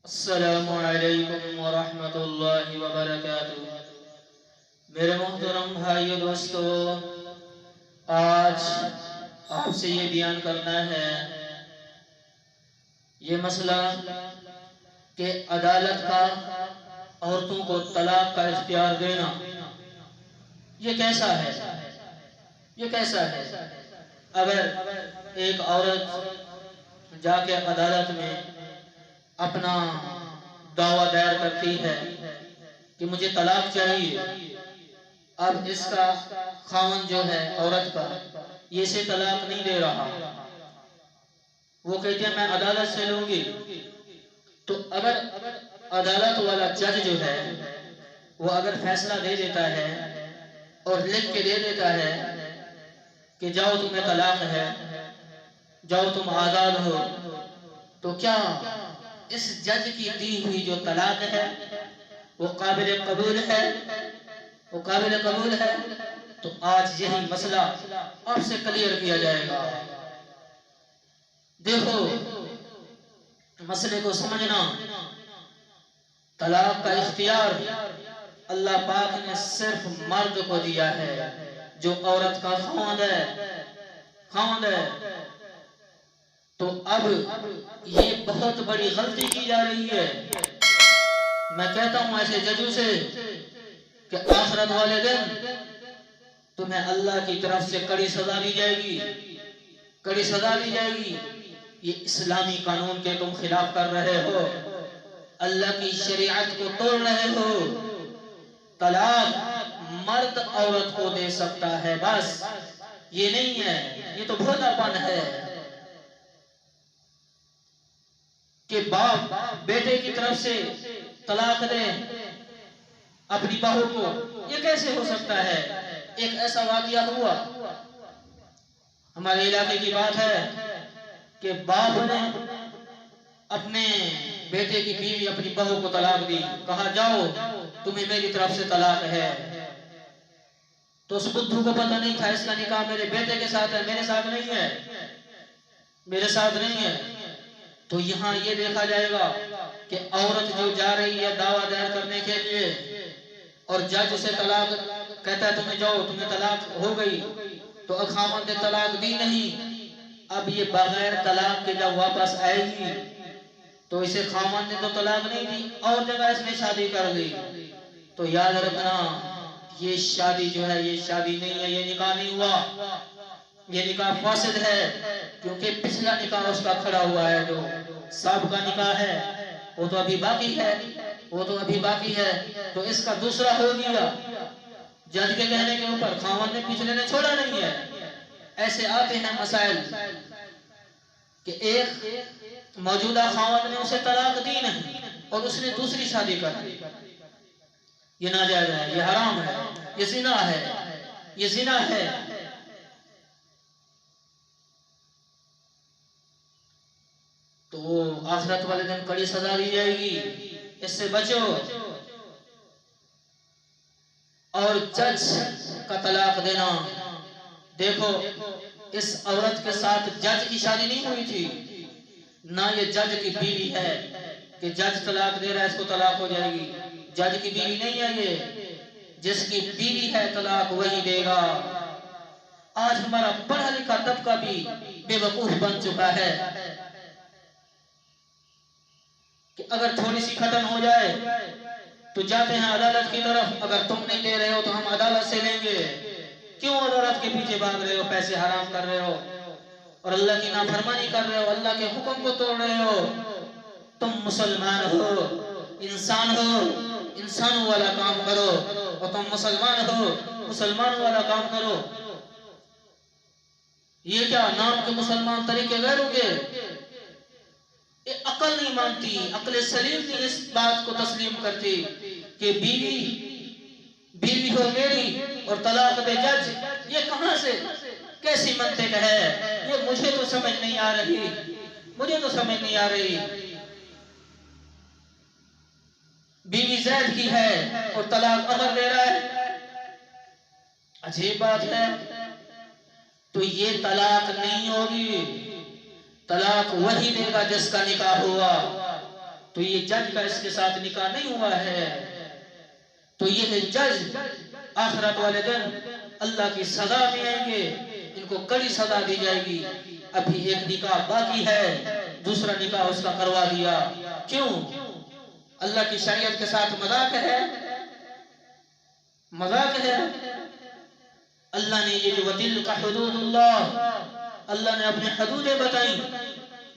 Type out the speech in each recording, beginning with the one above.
السلام علیکم ورحمۃ اللہ وبرکاتہ۔ میرے محترم بھائیو دوستو، آج آپ سے یہ بیان کرنا ہے یہ مسئلہ کہ عدالت کا عورتوں کو طلاق کا اختیار دینا یہ کیسا ہے؟ یہ کیسا ہے؟ اگر ایک عورت جا کے عدالت میں اپنا دعویٰ دائر کرتی ہے کہ مجھے طلاق چاہیے، اب اس کا خاوند جو ہے عورت کا یہ اسے طلاق نہیں دے رہا، وہ کہتی ہے میں عدالت سے لوں گی، تو اگر عدالت والا جج جو ہے وہ اگر فیصلہ دے دیتا ہے اور لکھ کے دے دیتا ہے کہ جاؤ تمہیں طلاق ہے، جاؤ تم آزاد ہو، تو کیا اس جج کی دی ہوئی جو طلاق ہے وہ قابل قبول ہے؟ وہ قابل قبول ہے؟ تو آج یہی مسئلہ آپ سے کلیئر کیا جائے گا۔ دیکھو مسئلے کو سمجھنا، طلاق کا اختیار اللہ پاک نے صرف مرد کو دیا ہے جو عورت کا خاوند ہے۔ تو اب یہ بہت بڑی غلطی کی جا رہی ہے۔ میں کہتا ہوں ایسے ججوں سے کہ آخرت والے دن تمہیں اللہ کی طرف سے کڑی سزا دی جائے گی، کڑی سزا دی جائے گی۔ یہ اسلامی قانون کے تم خلاف کر رہے ہو، اللہ کی شریعت کو توڑ رہے ہو۔ طلاق مرد عورت کو دے سکتا ہے، بس یہ نہیں ہے، یہ تو بھولا پن ہے کہ باپ بیٹے کی طرف سے طلاق دے اپنی بہو کو، یہ کیسے ہو سکتا ہے؟ ایک ایسا واقعہ ہوا، ہمارے علاقے کی بات ہے کہ باپ نے اپنے بیٹے کی بیوی اپنی بہو کو طلاق دی، کہا جاؤ تمہیں میری طرف سے طلاق ہے۔ تو اس بدھو کو پتہ نہیں تھا اس کا نکاح میرے بیٹے کے ساتھ ہے، میرے ساتھ نہیں ہے، میرے ساتھ نہیں ہے۔ تو یہاں یہ دیکھا جائے گا کہ عورت جو جا رہی ہے دعویٰ دائر کرنے کے لیے اور جج سے طلاق کہتا ہے تمہیں جاؤ تمہیں طلاق ہو گئی، تو خاوند نے طلاق دی نہیں، اب یہ بغیر طلاق کے جب واپس آئے گی تو اسے خاوند نے تو طلاق نہیں دی اور جگہ اس نے شادی کر لی، تو یاد رکھنا یہ شادی جو ہے یہ شادی نہیں ہے، یہ نکاح نہیں ہوا، یہ نکاح فاسد ہے، کیونکہ پچھلا نکاح اس کا کھڑا ہوا ہے، جو سابقہ نکاح ہے وہ تو ابھی باقی ہے، وہ تو ابھی باقی ہے، تو اس کا دوسرا ہو گیا۔ جج کے کہنے کے اوپر خاوند نے پچھلے نے چھوڑا نہیں ہے۔ ایسے آتے ہیں مسائل کہ ایک موجودہ خاوند نے اسے طلاق دی نہیں اور اس نے دوسری شادی کر دی، یہ ناجائز ہے، یہ حرام ہے، یہ زنا ہے، یہ زنا ہے۔ تو آخرت والے دن کڑی سزا دی جائے گی، اس سے بچو۔ اور جج کا طلاق دینا، دیکھو اس عورت کے ساتھ جج کی شادی نہیں ہوئی تھی، نہ یہ جج کی بیوی ہے کہ جج طلاق دے رہا ہے اس کو طلاق ہو جائے گی، جج کی بیوی نہیں ہے یہ، جس کی بیوی ہے طلاق وہی دے گا۔ آج ہمارا پڑھا لکھا طبقہ بھی بے وقوف بن چکا ہے کہ اگر تھوڑی سی ختم ہو جائے تو جاتے ہیں عدالت کی طرف، اگر تم نہیں دے رہے ہو تو ہم عدالت سے لیں گے۔ کیوں عدالت کے پیچھے بھاگ رہے ہو، پیسے حرام کر رہے ہو اور اللہ کی نافرمانی کر رہے ہو، اللہ کے حکم کو توڑ رہے ہو۔ تم مسلمان ہو، انسان ہو، انسانوں والا کام کرو، اور تم مسلمان ہو، مسلمانوں والا کام کرو۔ یہ کیا نام کے مسلمان طریقے غیروں کے؟ عقل نہیں مانتی، عقل سلیم نہیں اس بات کو تسلیم کرتی کہ بیوی ہو میری اور طلاق دے جج، یہ کہاں سے کیسی منطق ہے؟ یہ مجھے تو سمجھ نہیں آ رہی، مجھے تو سمجھ نہیں آ رہی۔ بیوی زید کی ہے اور طلاق عمر دے رہا ہے، عجیب بات ہے۔ تو یہ طلاق نہیں ہوگی، طلاق وہی دے گا جس کا نکاح ہوا، تو یہ جج کا اس کے ساتھ نکاح نہیں ہوا ہے، تو یہ جج آخرت والے دن اللہ کی سزا میں آئیں گے، ان کو کڑی سزا دی جائے گی۔ ابھی ایک نکاح باقی ہے، دوسرا نکاح اس کا کروا دیا، کیوں؟ اللہ کی شریعت کے ساتھ مذاق ہے، مذاق ہے۔ اللہ نے یہ جو وَتِلْكَ حُدُودُ اللَّهِ، اللہ نے اپنے حدودیں بتائیں،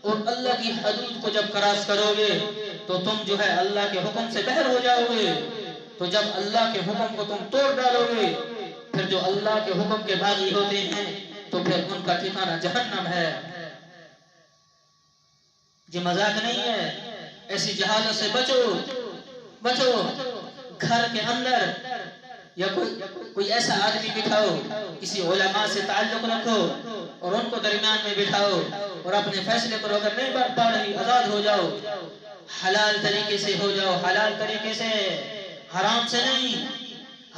اور اللہ کی حدود کو جب کراس کرو گے تو تم جو ہے اللہ کے حکم سے بہر ہو جاؤ گے، تو جب اللہ کے حکم کو تم توڑ ڈالو گے، پھر جو اللہ کے حکم کے باغی ہوتے ہیں تو پھر ان کا ٹھکانہ جہنم ہے۔ یہ مذاق نہیں ہے، ایسی جہالت سے بچو بچو۔ گھر کے اندر یا کوئی ایسا آدمی بٹھاؤ، کسی علماء سے تعلق رکھو اور ان کو درمیان میں بٹھاؤ اور اپنے فیصلے کرو، اگر نہیں بات پا رہی آزاد ہو جاؤ، حلال طریقے سے ہو جاؤ، حلال طریقے سے، حرام سے نہیں۔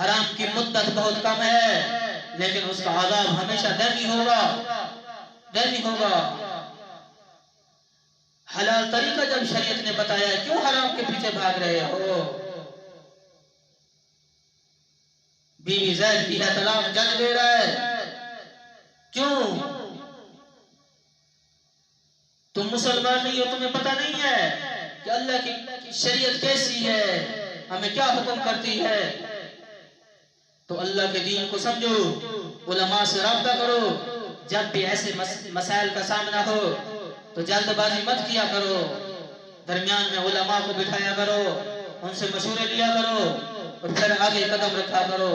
حرام کی مدت بہت کم ہے لیکن اس کا عذاب ہمیشہ دائمی ہوگا، دائمی ہوگا۔ حلال طریقہ جب شریعت نے بتایا ہے، کیوں حرام کے پیچھے بھاگ رہے ہو؟ بیوی زید کی ہے، طلاق جج دے رہا ہے، کیوں؟ تم مسلمان نہیں ہو، تمہیں پتہ نہیں ہے کہ اللہ کی شریعت کیسی ہے، ہمیں کیا حکم کرتی ہے؟ تو اللہ کے دین کو سمجھو، علماء سے رابطہ کرو، جب بھی ایسے مسائل کا سامنا ہو تو جلد بازی مت کیا کرو، درمیان میں علماء کو بٹھایا کرو، ان سے مشورے لیا کرو اور پھر آگے قدم رکھا کرو۔